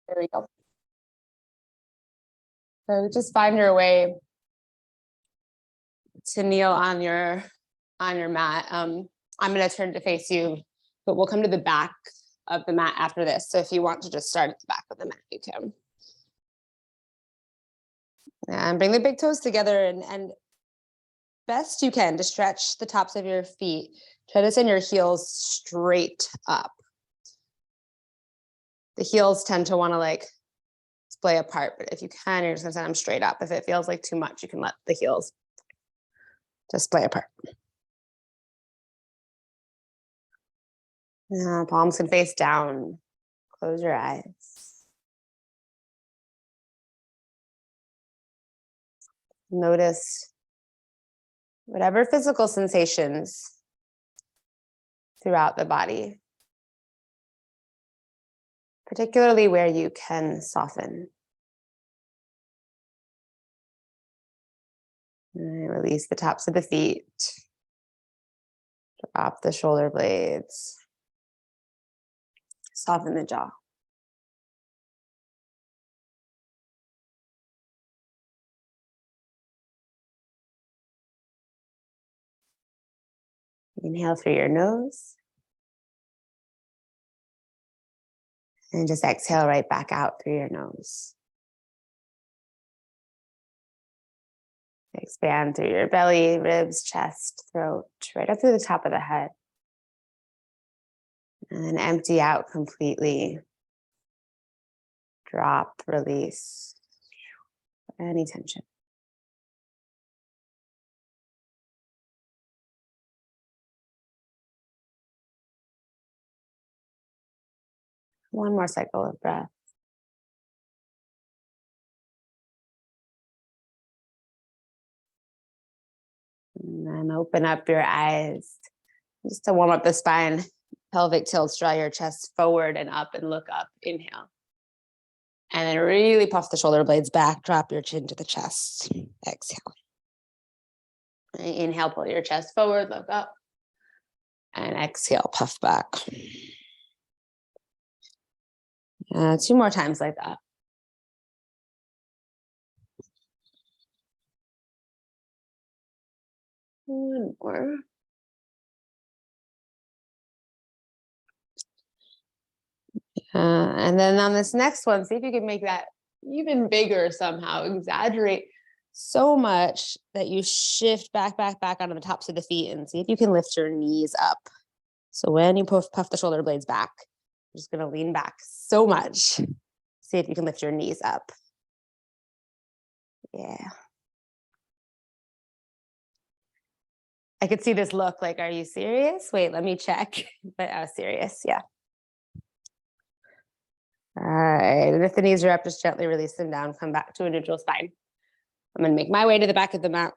There we go. So just find your way to kneel on your mat. I'm going to turn to face you, but we'll come to the back of the mat after this. So if you want to just start at the back of the mat, you can. And bring the big toes together and best you can to stretch the tops of your feet. Try to send your heels straight up. The heels tend to want to like splay apart, but if you can, you're just gonna send them straight up. If it feels like too much, you can let the heels just splay apart. Now, palms can face down. Close your eyes. Notice whatever physical sensations throughout the body, particularly where you can soften. And release the tops of the feet. Drop the shoulder blades. Soften the jaw. Inhale through your nose. And just exhale right back out through your nose. Expand through your belly, ribs, chest, throat, right up through the top of the head. And then empty out completely. Drop, release any tension. One more cycle of breath. And then open up your eyes just to warm up the spine. Pelvic tilts, draw your chest forward and up and look up. Inhale. And then really puff the shoulder blades back. Drop your chin to the chest. Exhale. And inhale, pull your chest forward, look up. And exhale, puff back. 2 more times like that. One more. And then on this next one, see if you can make that even bigger somehow. Exaggerate so much that you shift back onto the tops of the feet and see if you can lift your knees up. So when you puff the shoulder blades back, you're just going to lean back so much. See if you can lift your knees up. Yeah. I could see this look like, are you serious? Wait, let me check. But I was serious, yeah. All right, and if the knees are up, just gently release them down, come back to a neutral spine. I'm gonna make my way to the back of the mat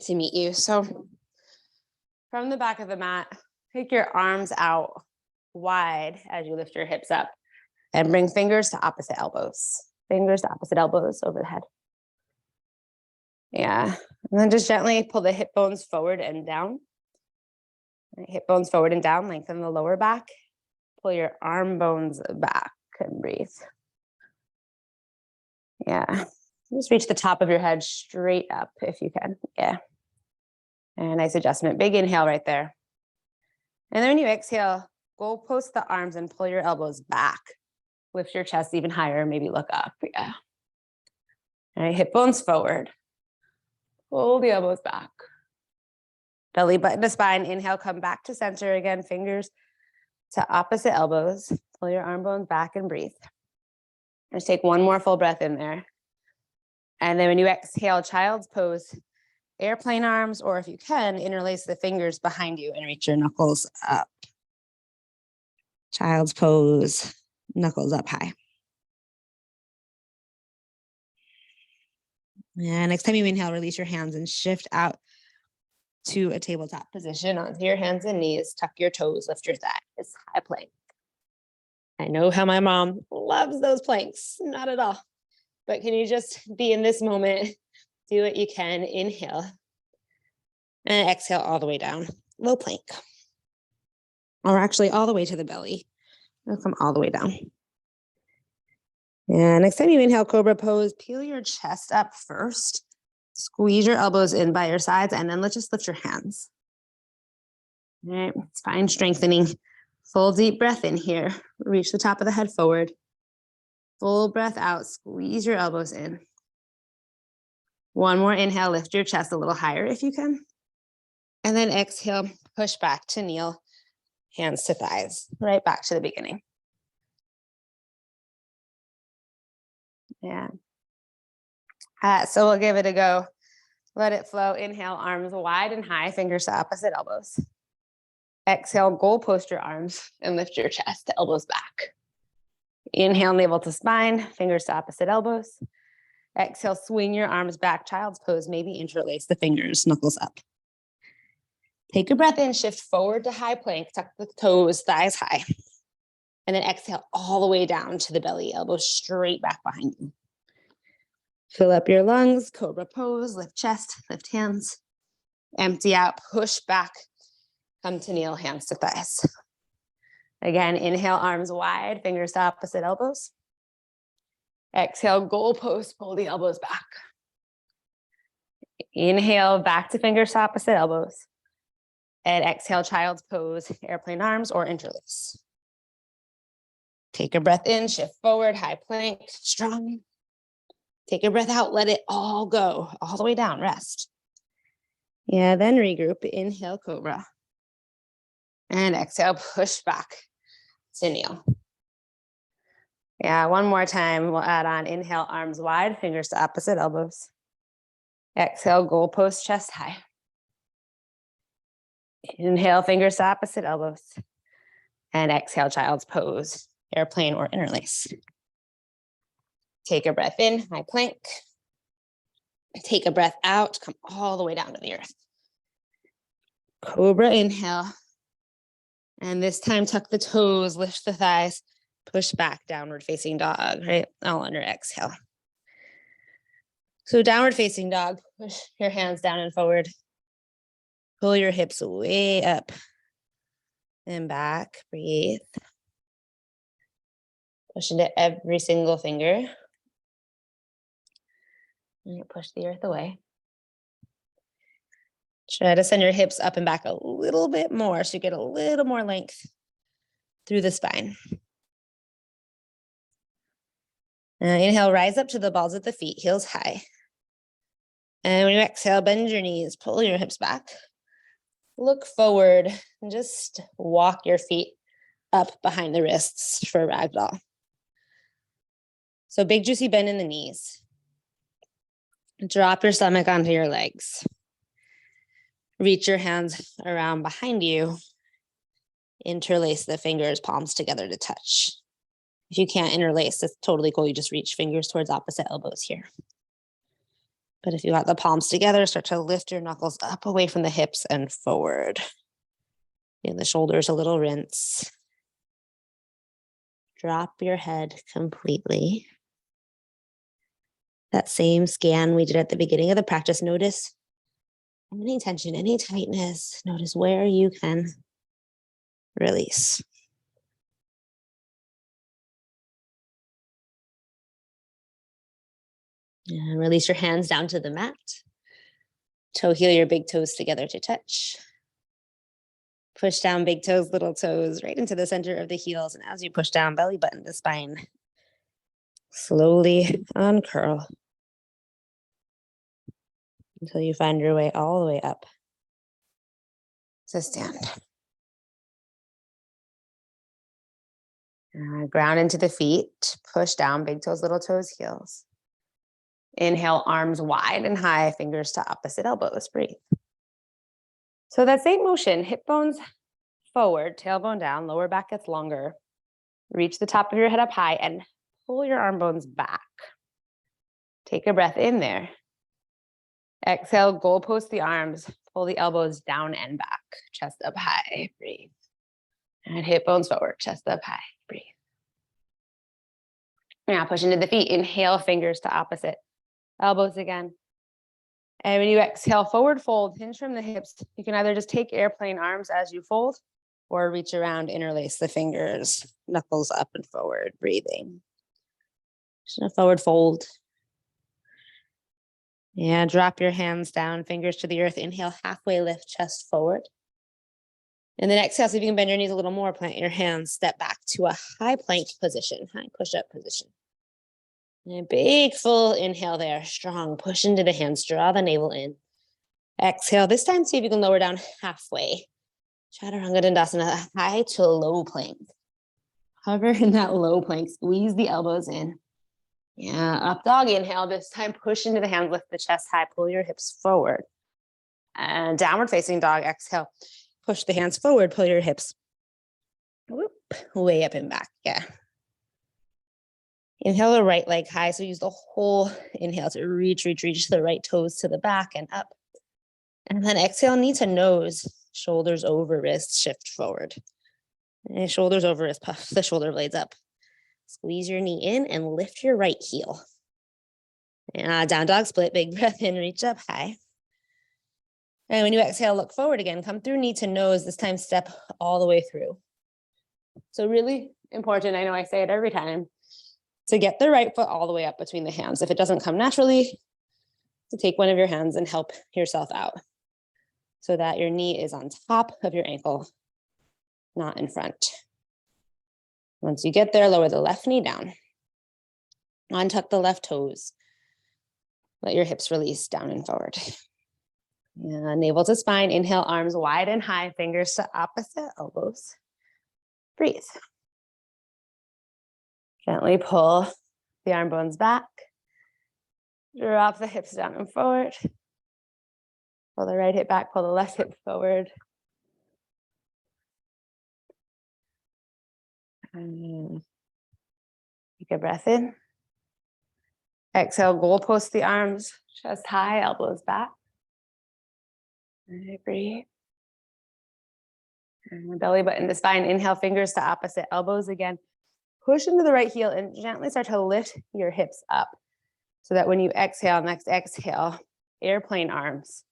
to meet you. So from the back of the mat, take your arms out wide as you lift your hips up and bring fingers to opposite elbows. Fingers to opposite elbows over the head. Yeah, and then just gently pull the hip bones forward and down. Hip bones forward and down, lengthen the lower back. Pull your arm bones back and breathe. Yeah, just reach the top of your head straight up if you can. Yeah, and nice adjustment. Big inhale right there. And then when you exhale, go post the arms and pull your elbows back. Lift your chest even higher, maybe look up. Yeah. All right, hip bones forward. Pull the elbows back. Belly button to spine. Inhale, come back to center again. Fingers to opposite elbows. Pull your arm bones back and breathe. Just take one more full breath in there. And then when you exhale, child's pose, airplane arms, or if you can, interlace the fingers behind you and reach your knuckles up. Child's pose, knuckles up high. And next time you inhale, release your hands and shift out to a tabletop position onto your hands and knees. Tuck your toes, lift your thighs, high plank. I know how my mom loves those planks. Not at all. But can you just be in this moment? Do what you can. Inhale. And exhale all the way down. Low plank. Or actually all the way to the belly. It'll come all the way down. And next time you inhale Cobra Pose, peel your chest up first. Squeeze your elbows in by your sides, and then let's just lift your hands. All right, spine strengthening. Full deep breath in here. Reach the top of the head forward. Full breath out. Squeeze your elbows in. One more inhale. Lift your chest a little higher if you can. And then exhale. Push back to kneel. Hands to thighs. Right back to the beginning. Yeah. So we'll give it a go. Let it flow. Inhale, arms wide and high. Fingers to opposite elbows. Exhale, goal post your arms and lift your chest, elbows back. Inhale, navel to spine, fingers to opposite elbows. Exhale, swing your arms back, child's pose, maybe interlace the fingers, knuckles up. Take a breath in, shift forward to high plank, tuck the toes, thighs high. And then exhale all the way down to the belly, elbows straight back behind you. Fill up your lungs, cobra pose, lift chest, lift hands. Empty out, push back. Come to kneel, hands to thighs. Again, inhale, arms wide, fingers to opposite elbows. Exhale, goal post, pull the elbows back. Inhale, back to fingers to opposite elbows. And exhale, child's pose, airplane arms or interlace. Take a breath in, shift forward, high plank, strong. Take a breath out, let it all go, all the way down, rest. Yeah, then regroup, inhale, cobra. And exhale, push back to kneel. Yeah, one more time. We'll add on inhale, arms wide, fingers to opposite elbows. Exhale, goal post, chest high. Inhale, fingers to opposite elbows. And exhale, child's pose, airplane or interlace. Take a breath in, high plank. Take a breath out, come all the way down to the earth. Cobra inhale. And this time, tuck the toes, lift the thighs, push back, downward facing dog, right? All under exhale. So downward facing dog, push your hands down and forward. Pull your hips way up and back, breathe. Push into every single finger. And you push the earth away. Try to send your hips up and back a little bit more so you get a little more length through the spine. Inhale, rise up to the balls of the feet, heels high. And when you exhale, bend your knees, pull your hips back. Look forward and just walk your feet up behind the wrists for ragdoll. So big juicy bend in the knees. Drop your stomach onto your legs. Reach your hands around behind you. Interlace the fingers, palms together to touch. If you can't interlace, that's totally cool. You just reach fingers towards opposite elbows here. But if you got the palms together, start to lift your knuckles up away from the hips and forward. In the shoulders, a little rinse. Drop your head completely. That same scan we did at the beginning of the practice, notice any tension, any tightness. Notice where you can release. And release your hands down to the mat. Toe heel your big toes together to touch. Push down big toes, little toes, right into the center of the heels. And as you push down, belly button to spine. Slowly uncurl until you find your way all the way up to stand. Ground into the feet. Push down, big toes, little toes, heels. Inhale, arms wide and high, fingers to opposite elbows. Breathe. So that same motion, hip bones forward, tailbone down, lower back gets longer. Reach the top of your head up high and pull your arm bones back. Take a breath in there. Exhale, goal post the arms, pull the elbows down and back. Chest up high, breathe. And hip bones forward, chest up high, breathe. Now push into the feet. Inhale, fingers to opposite elbows again. And when you exhale, forward fold, hinge from the hips. You can either just take airplane arms as you fold or reach around, interlace the fingers, knuckles up and forward, breathing. Just a forward fold. Yeah, drop your hands down, fingers to the earth. Inhale, halfway lift, chest forward. And then exhale, see if you can bend your knees a little more. Plant your hands, step back to a high plank position, high push-up position. And a big full inhale there, strong. Push into the hands, draw the navel in. Exhale, this time see if you can lower down halfway. Chaturanga Dandasana, high to low plank. Hover in that low plank, squeeze the elbows in. Yeah, up dog, inhale. This time push into the hands, lift the chest high, pull your hips forward. And downward facing dog, exhale. Push the hands forward, pull your hips whoop, way up and back. Yeah. Inhale the right leg high. So use the whole inhale to reach the right toes to the back and up. And then exhale, knee to nose, shoulders over wrist, shift forward. And shoulders over wrist, puff the shoulder blades up. Squeeze your knee in and lift your right heel. Down dog split, big breath in, reach up high. And when you exhale, look forward again, come through knee to nose, this time step all the way through. So really important, I know I say it every time, to get the right foot all the way up between the hands. If it doesn't come naturally, to take one of your hands and help yourself out so that your knee is on top of your ankle, not in front. Once you get there, lower the left knee down. Untuck the left toes. Let your hips release down and forward. Yeah, navel to spine. Inhale, arms wide and high, fingers to opposite elbows. Breathe. Gently pull the arm bones back. Drop the hips down and forward. Pull the right hip back, pull the left hip forward. And take a breath in. Exhale, goalpost the arms, chest high, elbows back. And breathe. And belly button to spine. Inhale, fingers to opposite elbows again. Push into the right heel and gently start to lift your hips up so that when you exhale, next exhale, airplane arms,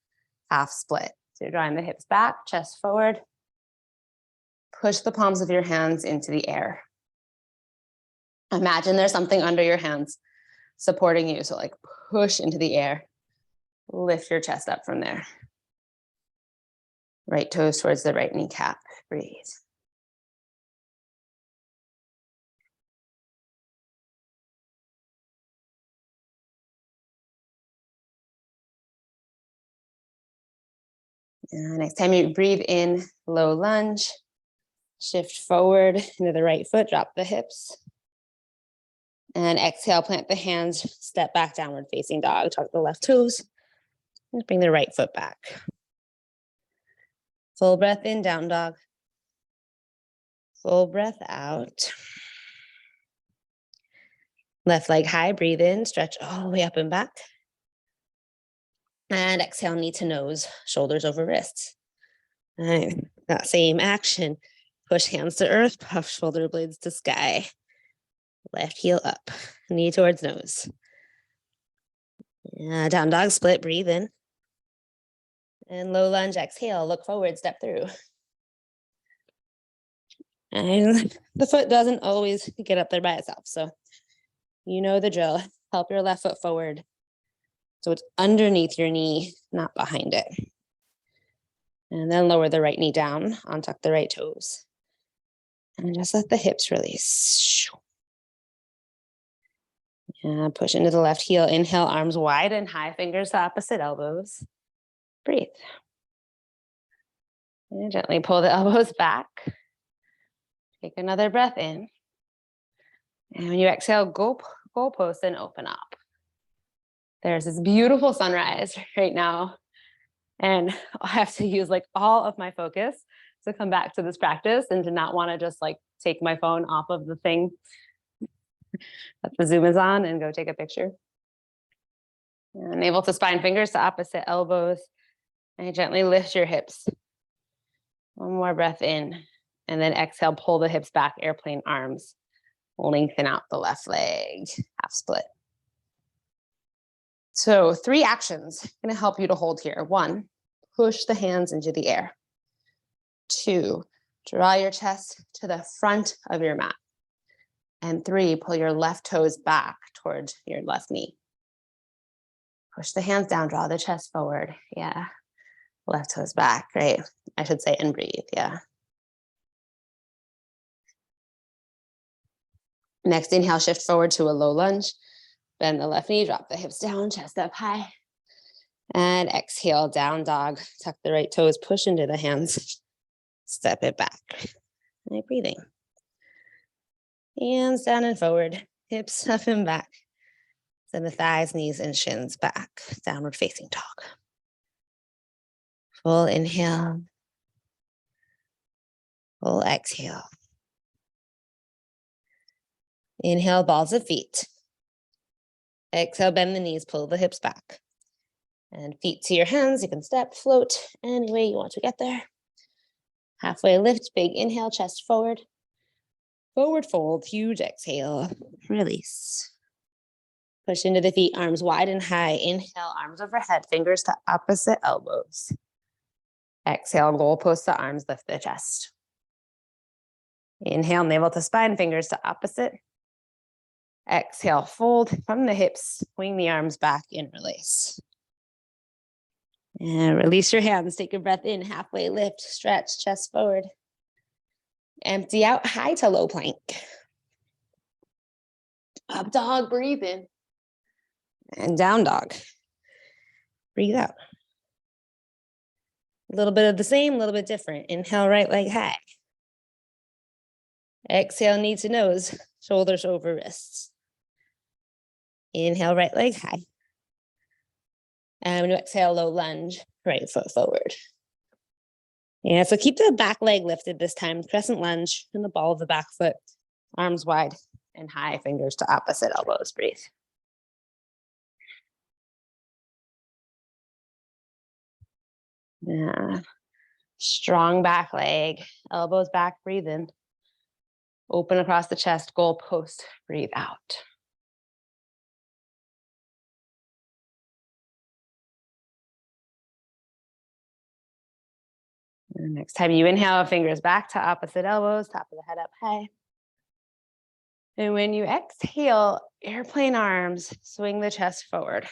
half split. So you're drawing the hips back, chest forward. Push the palms of your hands into the air. Imagine there's something under your hands supporting you. So like push into the air, lift your chest up from there. Right toes towards the right kneecap. Breathe. And next time you breathe in, low lunge, shift forward into the right foot, drop the hips. And exhale, plant the hands, step back, downward facing dog, tuck the left toes, and bring the right foot back. Full breath in, down dog. Full breath out. Left leg high, breathe in, stretch all the way up and back. And exhale, knee to nose, shoulders over wrists. And that same action. Push hands to earth, puff shoulder blades to sky. Left heel up, knee towards nose. Down dog split, breathe in. And low lunge, exhale, look forward, step through. And the foot doesn't always get up there by itself. So you know the drill. Help your left foot forward. So it's underneath your knee, not behind it. And then lower the right knee down, untuck the right toes. And just let the hips release. Yeah, push into the left heel. Inhale, arms wide and high, fingers to opposite elbows. Breathe. And gently pull the elbows back. Take another breath in. And when you exhale, go post and open up. There's this beautiful sunrise right now. And I have to use like all of my focus to come back to this practice and to not want to just like take my phone off of the thing that the Zoom is on and go take a picture. And navel to spine, fingers to opposite elbows. And gently lift your hips. One more breath in. And then exhale, pull the hips back, airplane arms. Lengthen out the left leg, half split. So 3 actions going to help you to hold here. 1, push the hands into the air. 2, draw your chest to the front of your mat. And 3, pull your left toes back towards your left knee. Push the hands down, draw the chest forward. Yeah. Left toes back, great. I should say, and breathe, yeah. Next inhale, shift forward to a low lunge. Bend the left knee, drop the hips down, chest up high. And exhale, down dog. Tuck the right toes, push into the hands. Step it back. And breathing. Hands down and forward, hips up and back. Send the thighs, knees, and shins back. Downward facing dog. Full inhale. Full exhale. Inhale, balls of feet. Exhale, bend the knees, pull the hips back. And feet to your hands. You can step, float, any way you want to get there. Halfway lift, big inhale, chest forward. Forward fold, huge exhale. Release. Push into the feet, arms wide and high. Inhale, arms overhead, fingers to opposite elbows. Exhale, goalpost to arms, lift the chest. Inhale, navel to spine, fingers to opposite. Exhale, fold from the hips, swing the arms back in release. And release your hands, take a breath in, halfway lift, stretch, chest forward. Empty out, high to low plank. Up dog, breathe in. And down dog. Breathe out. A little bit of the same, a little bit different. Inhale, right leg high. Exhale, knee to nose, shoulders over wrists. Inhale, right leg high. And when you exhale, low lunge, right foot forward. Yeah, so keep the back leg lifted this time. Crescent lunge and the ball of the back foot. Arms wide and high, fingers to opposite elbows. Breathe. Yeah. Strong back leg, elbows back, breathe in. Open across the chest, goalpost, breathe out. And next time you inhale, fingers back to opposite elbows, top of the head up high. And when you exhale, airplane arms, swing the chest forward.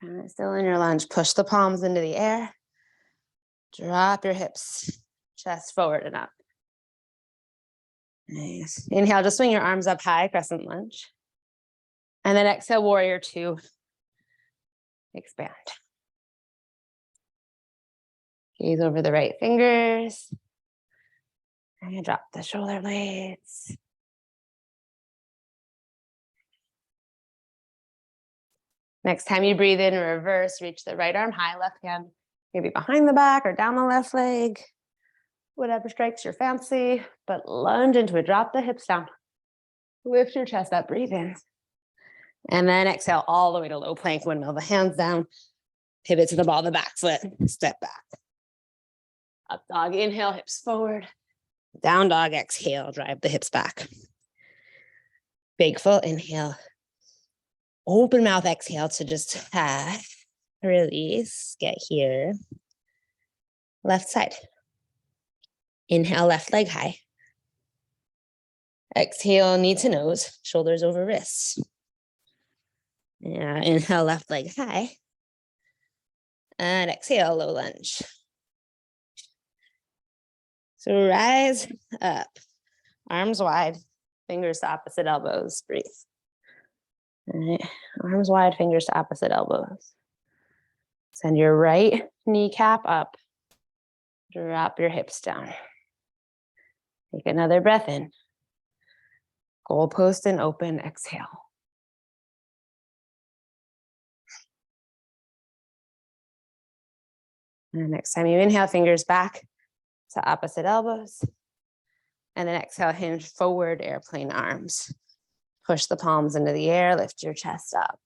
And still in your lunge, push the palms into the air. Drop your hips, chest forward and up. Nice. Inhale, just swing your arms up high, crescent lunge. And then exhale, warrior 2. Expand. Gaze over the right fingers. And drop the shoulder blades. Next time you breathe in, reverse, reach the right arm high, left hand maybe behind the back or down the left leg. Whatever strikes your fancy, but lunge into it. Drop the hips down. Lift your chest up, breathe in. And then exhale all the way to low plank, windmill the hands down. Pivot to the ball of the back foot, step back. Up dog, inhale, hips forward. Down dog, exhale, drive the hips back. Big full inhale. Open mouth exhale to just release, get here. Left side. Inhale, left leg high. Exhale, knee to nose, shoulders over wrists. Yeah, inhale, left leg high. And exhale, low lunge. So rise up, arms wide, fingers to opposite elbows, breathe. All right. Arms wide, fingers to opposite elbows. Send your right kneecap up. Drop your hips down. Take another breath in. Goalpost and open, exhale. And next time you inhale, fingers back to opposite elbows. And then exhale, hinge forward, airplane arms. Push the palms into the air, lift your chest up.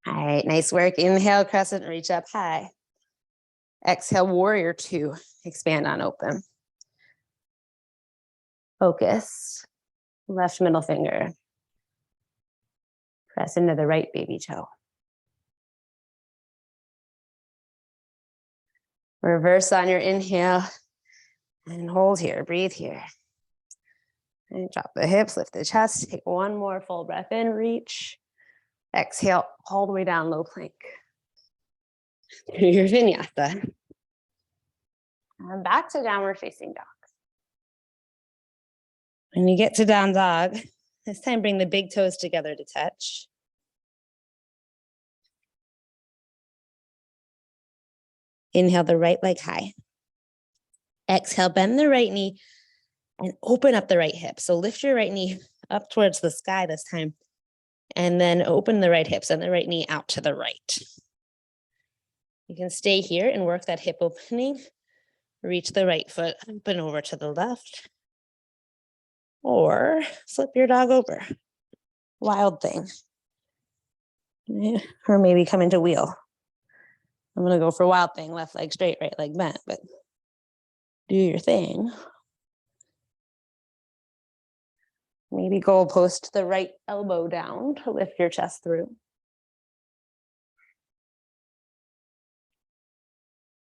All right, nice work. Inhale, crescent, reach up high. Exhale, warrior 2, expand on open. Focus, left middle finger. Press into the right baby toe. Reverse on your inhale and hold here, breathe here. And drop the hips, lift the chest, take one more full breath in, reach. Exhale all the way down, low plank. Do your vinyasa. And back to downward facing dog. When you get to down dog, this time bring the big toes together to touch. Inhale the right leg high. Exhale, bend the right knee and open up the right hip. So lift your right knee up towards the sky this time. And then open the right hip, send the right knee out to the right. You can stay here and work that hip opening. Reach the right foot up and over to the left. Or flip your dog over. Wild thing. Or maybe come into wheel. I'm going to go for wild thing, left leg straight, right leg bent, but do your thing. Maybe goalpost the right elbow down to lift your chest through.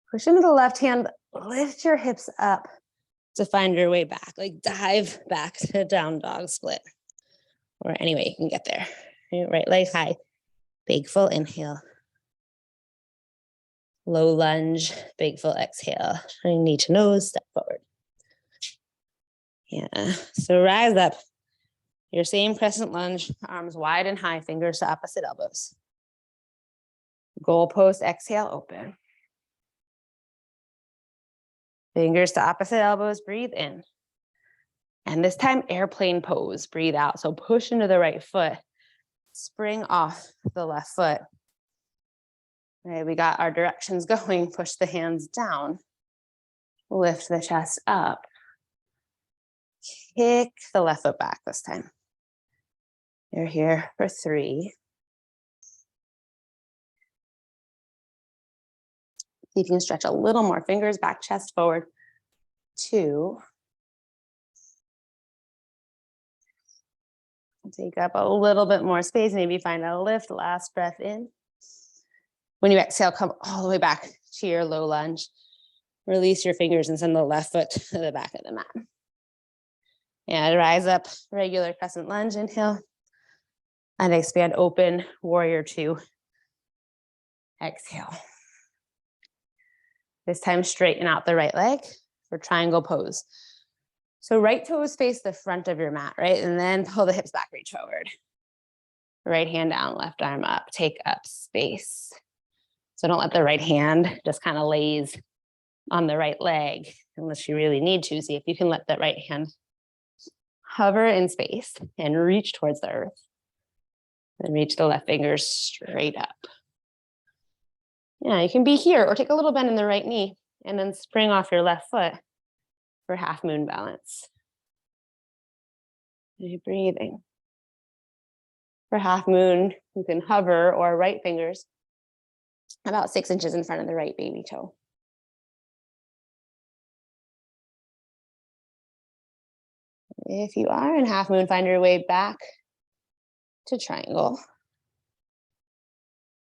Push into the left hand, lift your hips up to find your way back. Like dive back to down dog split. Or any way you can get there. Right leg high, big full inhale. Low lunge, big full exhale. Knee to nose, step forward. Yeah, so rise up. Your same crescent lunge, arms wide and high, fingers to opposite elbows. Goalpost, exhale, open. Fingers to opposite elbows, breathe in. And this time, airplane pose, breathe out. So push into the right foot, spring off the left foot. Okay, we got our directions going. Push the hands down, lift the chest up. Kick the left foot back this time. You're here for 3. See if you can stretch a little more. Fingers back, chest forward. 2. Take up a little bit more space. Maybe find a lift. Last breath in. When you exhale, come all the way back to your low lunge. Release your fingers and send the left foot to the back of the mat. And rise up, regular crescent lunge, inhale. And expand, open, warrior 2. Exhale. This time, straighten out the right leg for triangle pose. So right toes face the front of your mat, right? And then pull the hips back, reach forward. Right hand down, left arm up, take up space. So don't let the right hand just kind of lays on the right leg unless you really need to. See if you can let that right hand hover in space and reach towards the earth. Then reach the left fingers straight up. Yeah, you can be here or take a little bend in the right knee and then spring off your left foot for half moon balance. And you're breathing. For half moon, you can hover or right fingers about 6 inches in front of the right baby toe. If you are in half moon, find your way back to triangle.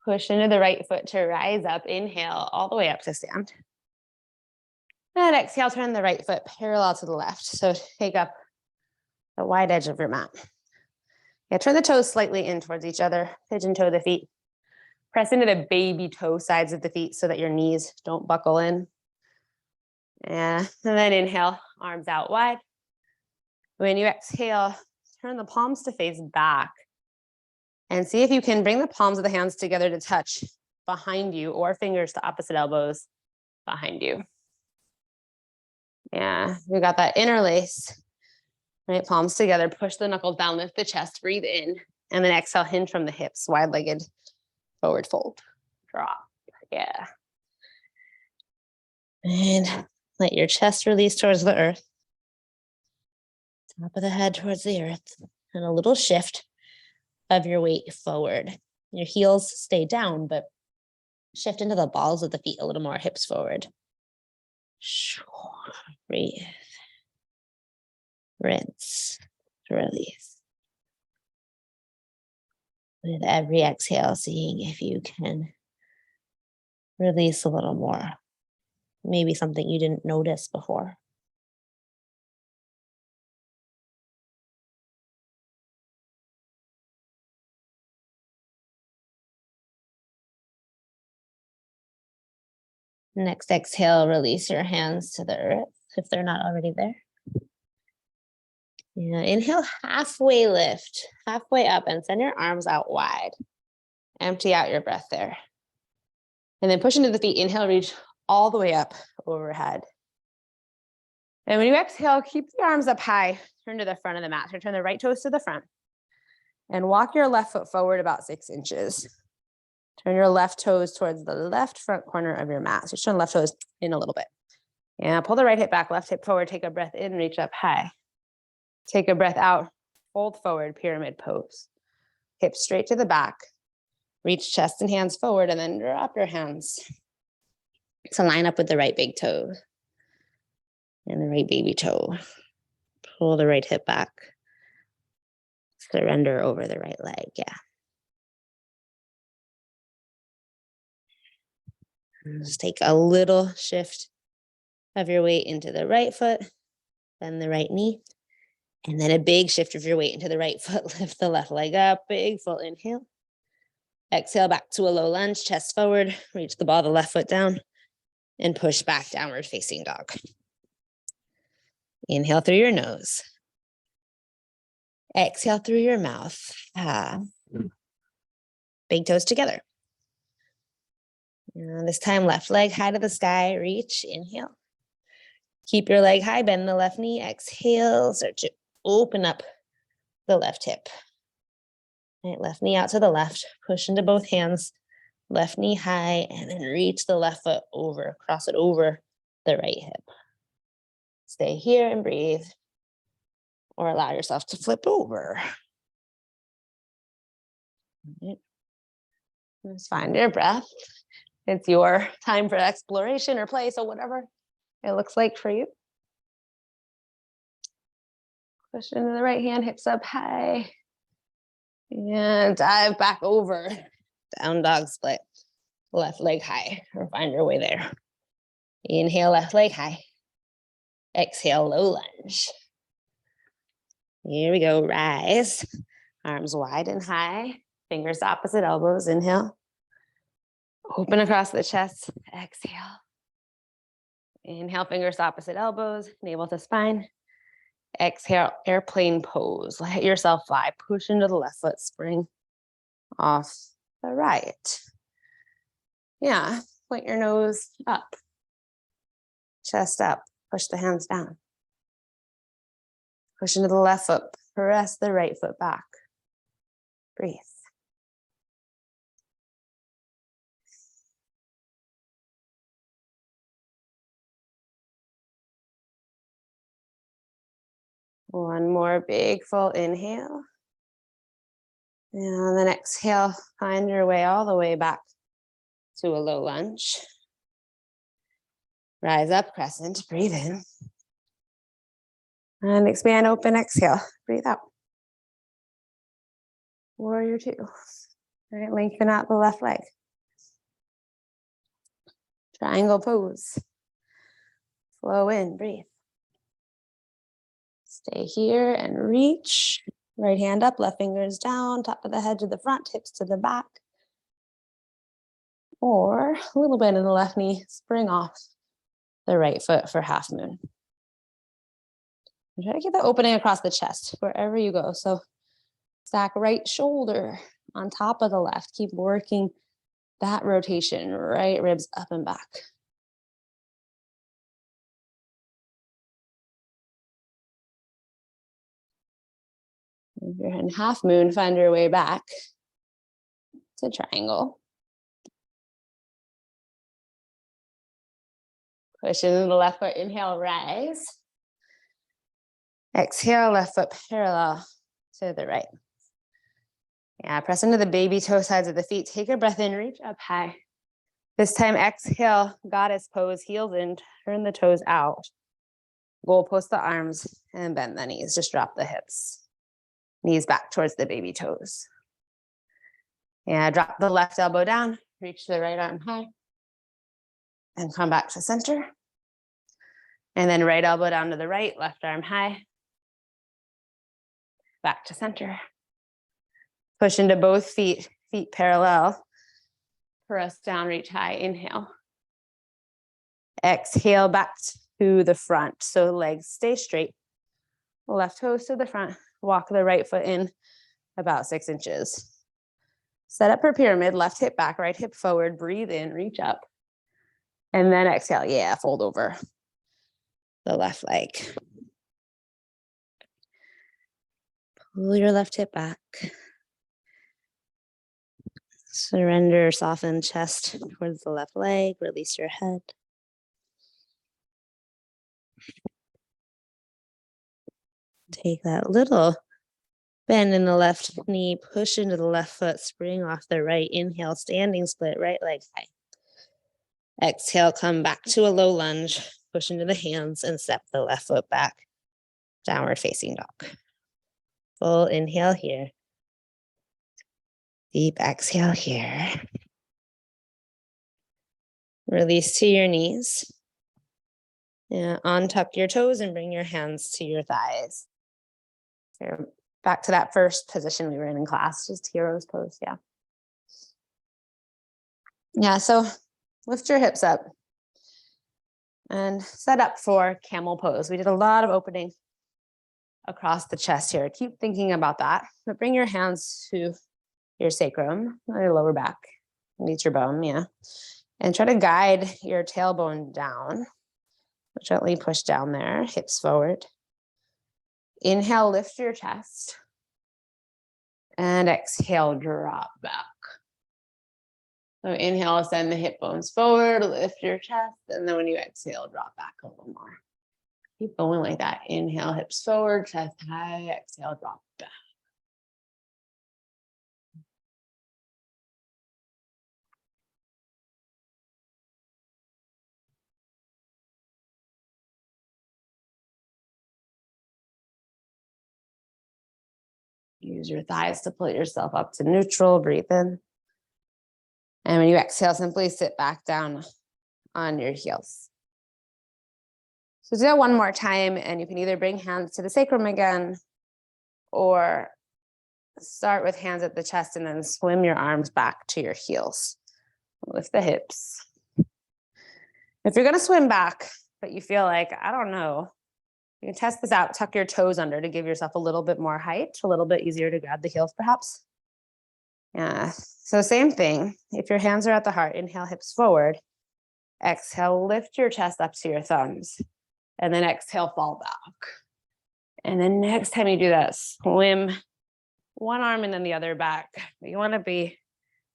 Push into the right foot to rise up. Inhale all the way up to stand. And exhale, turn the right foot parallel to the left. So take up the wide edge of your mat. Yeah, turn the toes slightly in towards each other. Pigeon toe the feet. Press into the baby toe sides of the feet so that your knees don't buckle in. Yeah, and then inhale, arms out wide. When you exhale, turn the palms to face back. And see if you can bring the palms of the hands together to touch behind you or fingers to opposite elbows behind you. Yeah, we got that interlace. Right, palms together, push the knuckles down, lift the chest, breathe in, and then exhale, hinge from the hips, wide-legged forward fold, drop, yeah. And let your chest release towards the earth. Top of the head towards the earth, and a little shift of your weight forward. Your heels stay down, but shift into the balls of the feet a little more, hips forward. Breathe. Rinse. Release. With every exhale, seeing if you can release a little more. maybe something you didn't notice before. Next exhale, release your hands to the earth if they're not already there. Yeah, inhale, halfway lift, halfway up, and send your arms out wide. Empty out your breath there. And then push into the feet. Inhale, reach all the way up overhead. And when you exhale, keep the arms up high. Turn to the front of the mat. So turn the right toes to the front. And walk your left foot forward about 6 inches. Turn your left toes towards the left front corner of your mat. So turn left toes in a little bit. And pull the right hip back, left hip forward. Take a breath in, reach up high. Take a breath out, fold forward, pyramid pose. Hips straight to the back. Reach chest and hands forward and then drop your hands to line up with the right big toe and the right baby toe. Pull the right hip back. Surrender over the right leg, yeah. And just take a little shift of your weight into the right foot, bend the right knee, and then a big shift of your weight into the right foot. Lift the left leg up, big full inhale. Exhale back to a low lunge, chest forward, reach the ball of the left foot down, and push back, downward facing dog. Inhale through your nose. Exhale through your mouth. Big toes together. And this time, left leg high to the sky, reach, inhale. Keep your leg high, bend the left knee, exhale, start to open up the left hip. Right, left knee out to the left, push into both hands, left knee high, and then reach the left foot over, cross it over the right hip. Stay here and breathe, or allow yourself to flip over. Right. Just find your breath. It's your time for exploration or play, so whatever it looks like for you. Push into the right hand, hips up high. And dive back over. Down dog split. Left leg high, or find your way there. Inhale, left leg high. Exhale, low lunge. Here we go, rise. Arms wide and high. Fingers opposite elbows, inhale. Open across the chest, exhale. Inhale, fingers opposite elbows, navel to spine. Exhale, airplane pose. Let yourself fly. Push into the left foot, spring off the right. Yeah, point your nose up. Chest up, push the hands down. Push into the left foot, press the right foot back. Breathe. One more big full inhale. And then exhale, find your way all the way back to a low lunge. Rise up, crescent, breathe in. And expand, open, exhale, breathe out. Warrior two. All right, lengthen out the left leg. Triangle pose. Flow in, breathe. Stay here and reach. Right hand up, left fingers down, top of the head to the front, hips to the back. Or a little bit in the left knee, spring off the right foot for half moon. And try to get the opening across the chest wherever you go. So stack right shoulder on top of the left. Keep working that rotation, right ribs up and back. If you're in half moon, find your way back to triangle. Push into the left foot, inhale, rise. Exhale, left foot parallel to the right. Yeah, press into the baby toe sides of the feet. Take a breath in, reach up high. This time, exhale, goddess pose, heels in, turn the toes out. Goal post the arms and bend the knees. Just drop the hips. Knees back towards the baby toes. Yeah, drop the left elbow down, reach the right arm high. and come back to center. And then right elbow down to the right, left arm high. Back to center. Push into both feet, feet parallel. Press down, reach high, inhale. Exhale back to the front. So legs stay straight. Left toes to the front. Walk the right foot in about 6 inches. Set up for pyramid, left hip back, right hip forward. Breathe in, reach up. And then exhale. Yeah, fold over the left leg. Pull your left hip back. Surrender, soften chest towards the left leg. Release your head. Take that little bend in the left knee, push into the left foot, spring off the right. Inhale, standing split, right leg high. Exhale, come back to a low lunge, push into the hands and step the left foot back. Downward facing dog. Full inhale here. Deep exhale here. Release to your knees. Yeah, untuck your toes and bring your hands to your thighs. So back to that first position we were in class, just hero's pose, yeah. Yeah, so lift your hips up and set up for camel pose. We did a lot of opening across the chest here. Keep thinking about that, but bring your hands to your sacrum, or your lower back, meet your bone, yeah. And try to guide your tailbone down. Gently push down there, hips forward. Inhale, lift your chest. And exhale, drop back. So inhale, send the hip bones forward, lift your chest. And then when you exhale, drop back a little more. Keep going like that. Inhale, hips forward, chest high. Exhale, drop back. Use your thighs to pull yourself up to neutral. Breathe in. And when you exhale, simply sit back down on your heels. So do that one more time, and you can either bring hands to the sacrum again, or start with hands at the chest and then swim your arms back to your heels. Lift the hips. If you're gonna swim back, but you feel like, I don't know, you can test this out, tuck your toes under to give yourself a little bit more height, a little bit easier to grab the heels perhaps. Yeah, so same thing. If your hands are at the heart, inhale, hips forward. Exhale, lift your chest up to your thumbs. And then exhale, fall back. And then next time you do that, swim one arm and then the other back. You want to be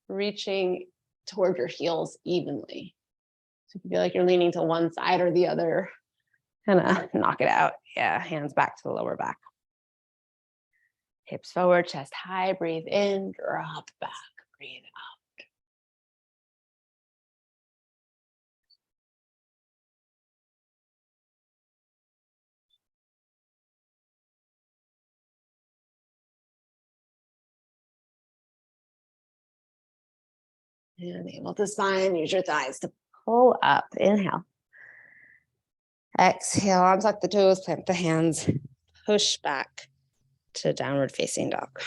reaching toward your heels evenly. So if you feel like you're leaning to one side or the other, kind of knock it out. Yeah, hands back to the lower back. Hips forward, chest high, breathe in, drop back, breathe out. And able to spine, use your thighs to pull up. Inhale. Exhale, untuck the toes, plant the hands, push back to downward facing dog.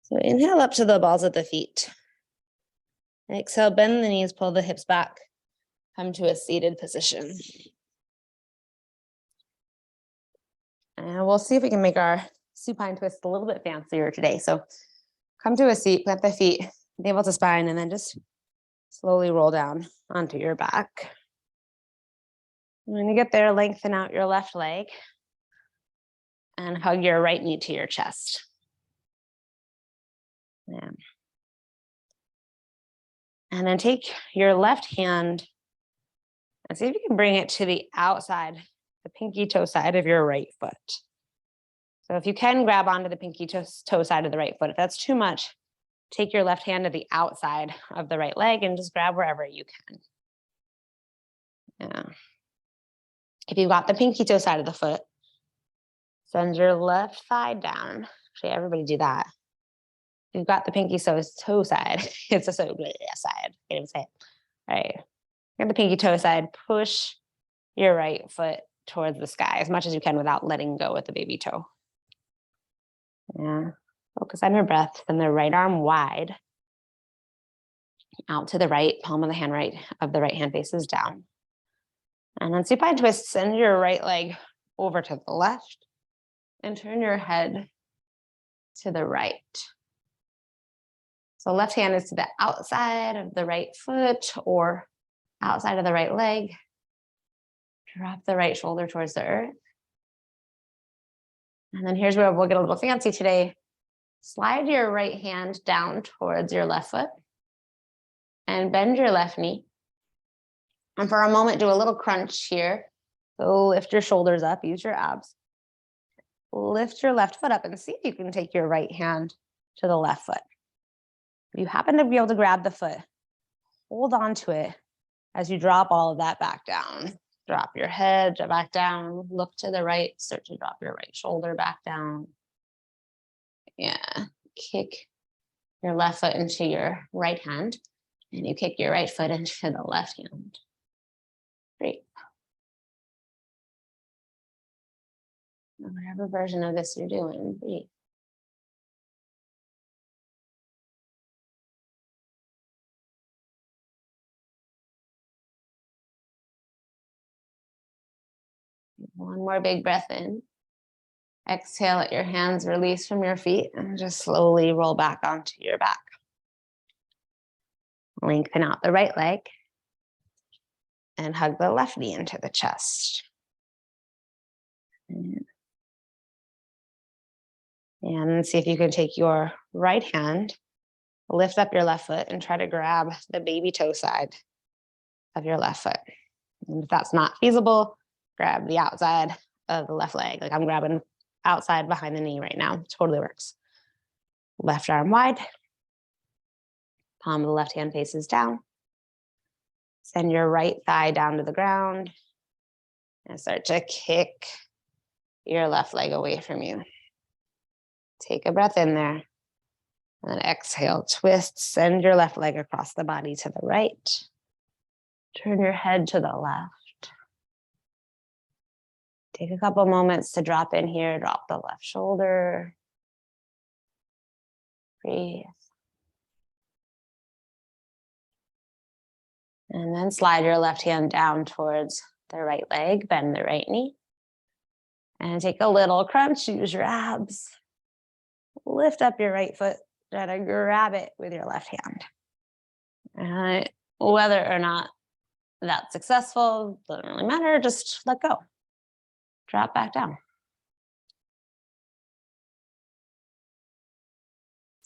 So inhale up to the balls of the feet. Exhale, bend the knees, pull the hips back, come to a seated position. And we'll see if we can make our supine twist a little bit fancier today. So come to a seat, plant the feet, navel to spine, and then just slowly roll down onto your back. When you get there, lengthen out your left leg and hug your right knee to your chest. Yeah. And then take your left hand and see if you can bring it to the outside, the pinky toe side of your right foot. So if you can grab onto the pinky toe side of the right foot, if that's too much, take your left hand to the outside of the right leg and just grab wherever you can. Yeah. If you've got the pinky toe side of the foot, send your left thigh down. Actually, everybody do that. you've got the pinky toe side. It's a side. Can't even say it. All right. Got the pinky toe side. Push your right foot towards the sky as much as you can without letting go with the baby toe. Yeah. Focus on your breath. Send the right arm wide out to the right. Palm of the hand of the right hand faces down. And then supine twist. Send your right leg over to the left and turn your head to the right. So left hand is to the outside of the right foot or outside of the right leg. Drop the right shoulder towards the earth. And then here's where we'll get a little fancy today. Slide your right hand down towards your left foot and bend your left knee. And for a moment, do a little crunch here. So lift your shoulders up, use your abs. Lift your left foot up and see if you can take your right hand to the left foot. If you happen to be able to grab the foot, hold on to it as you drop all of that back down. Drop your head back down, look to the right, start to drop your right shoulder back down. Yeah, kick your left foot into your right hand and you kick your right foot into the left hand. Great. Whatever version of this you're doing, breathe. One more big breath in. Exhale, let your hands release from your feet and just slowly roll back onto your back. Lengthen out the right leg and hug the left knee into the chest. And see if you can take your right hand, lift up your left foot and try to grab the baby toe side of your left foot. And if that's not feasible, grab the outside of the left leg. Like I'm grabbing outside behind the knee right now. Totally works. Left arm wide. Palm of the left hand faces down. Send your right thigh down to the ground and start to kick your left leg away from you. Take a breath in there. And then exhale, twist, send your left leg across the body to the right. Turn your head to the left. Take a couple moments to drop in here, drop the left shoulder. Breathe. And then slide your left hand down towards the right leg, bend the right knee. And take a little crunch, use your abs. Lift up your right foot, try to grab it with your left hand. And whether or not that's successful, doesn't really matter, just let go. Drop back down.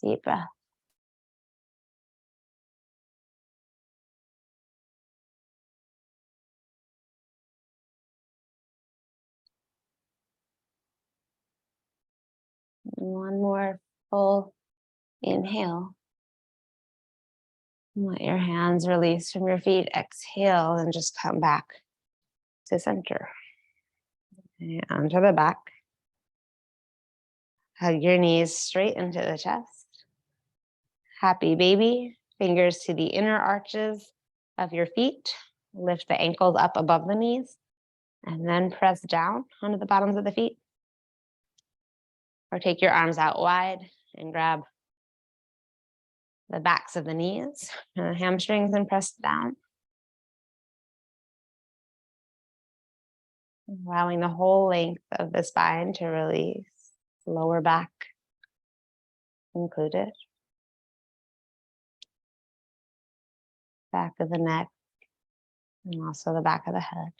Deep breath. One more full inhale. Let your hands release from your feet. Exhale and just come back to center. And to the back. Hug your knees straight into the chest. Happy baby. Fingers to the inner arches of your feet. Lift the ankles up above the knees. And then press down onto the bottoms of the feet. Or take your arms out wide and grab the backs of the knees and the hamstrings and press down. Allowing the whole length of the spine to release, lower back included. Back of the neck and also the back of the head.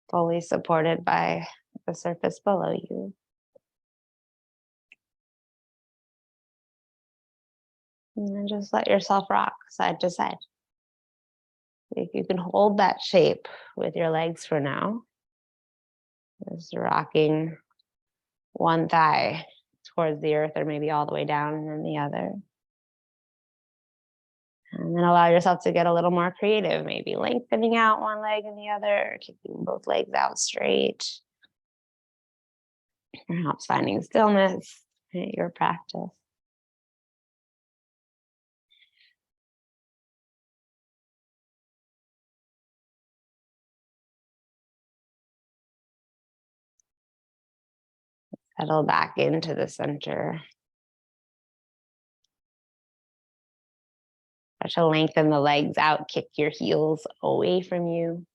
Fully supported by the surface below you. And then just let yourself rock side to side. If you can hold that shape with your legs for now. Just rocking one thigh towards the earth or maybe all the way down and then the other. And then allow yourself to get a little more creative, maybe lengthening out one leg and the other, keeping both legs out straight. Perhaps finding stillness, Your practice. Settle back into the center. Start to lengthen the legs out, kick your heels away from you.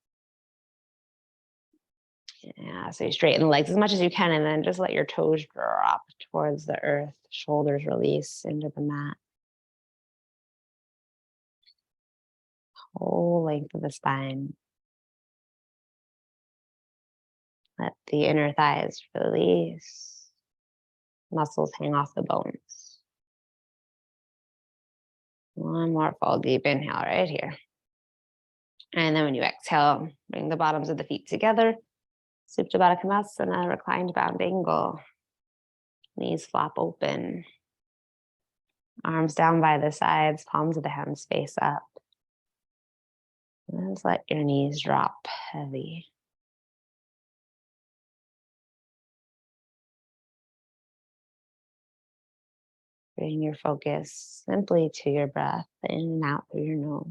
Yeah, so you straighten the legs as much as you can, and then just let your toes drop towards the earth. Shoulders release into the mat. Whole length of the spine. Let the inner thighs release. Muscles hang off the bones. One more full deep inhale right here. And then when you exhale, bring the bottoms of the feet together. Supta Baddha Konasana, reclined bound angle. Knees flop open. Arms down by the sides, palms of the hands face up. And just let your knees drop heavy. Bring your focus simply to your breath in and out through your nose.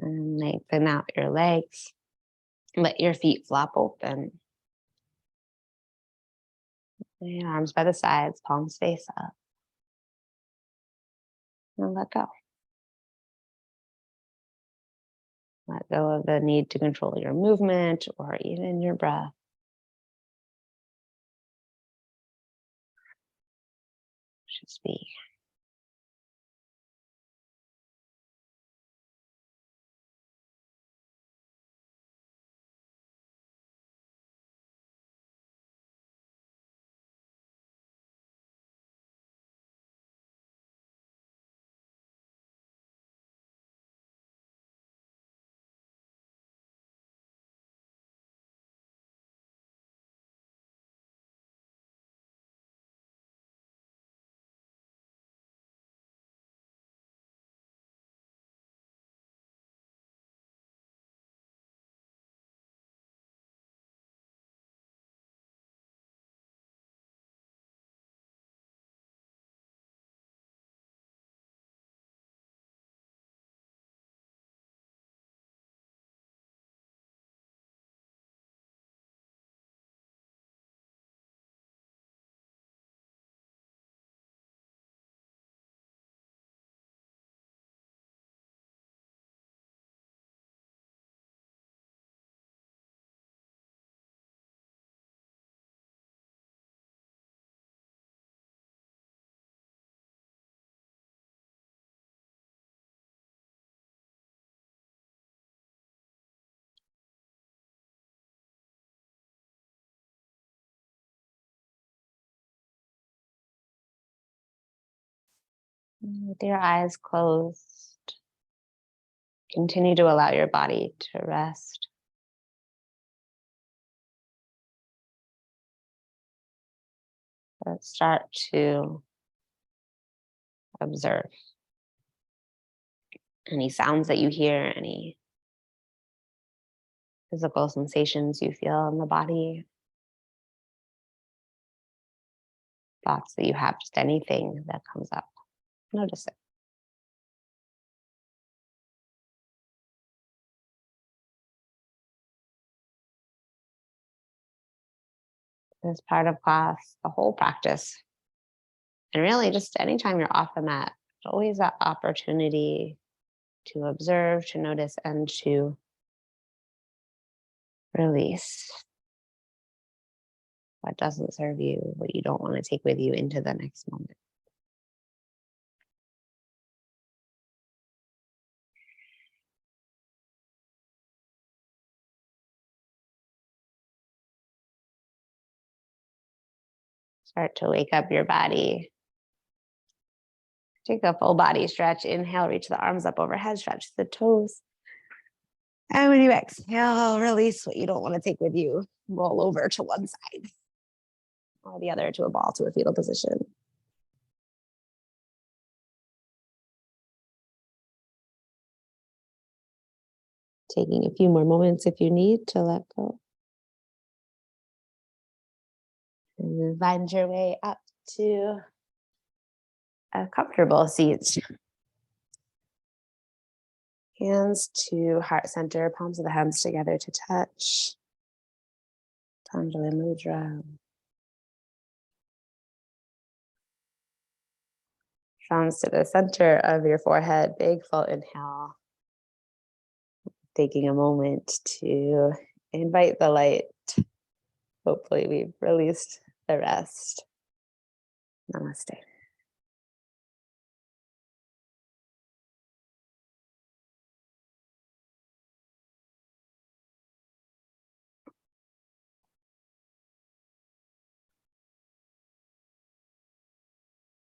And lengthen out your legs. Let your feet flop open. And arms by the sides, palms face up. And let go. Let go of the need to control your movement or even your breath. Just be. With your eyes closed, continue to allow your body to rest. But start to observe any sounds that you hear, any physical sensations you feel in the body, thoughts that you have, just anything that comes up. Notice it. As part of class, the whole practice. And really, just anytime you're off the mat, there's always that opportunity to observe, to notice, and to release what doesn't serve you, what you don't want to take with you into the next moment. Start to wake up your body. Take a full body stretch. Inhale, reach the arms up overhead, stretch the toes. And when you exhale, release what you don't want to take with you. Roll over to one side or the other to a ball, to a fetal position. Taking a few more moments if you need to let go. And then find your way up to a comfortable seat. Hands to heart center, palms of the hands together to touch. Tandala Mudra. Palms to the center of your forehead, big full inhale. Taking a moment to invite the light. Hopefully we've released the rest. Namaste.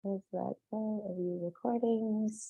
Let's let go of your recordings.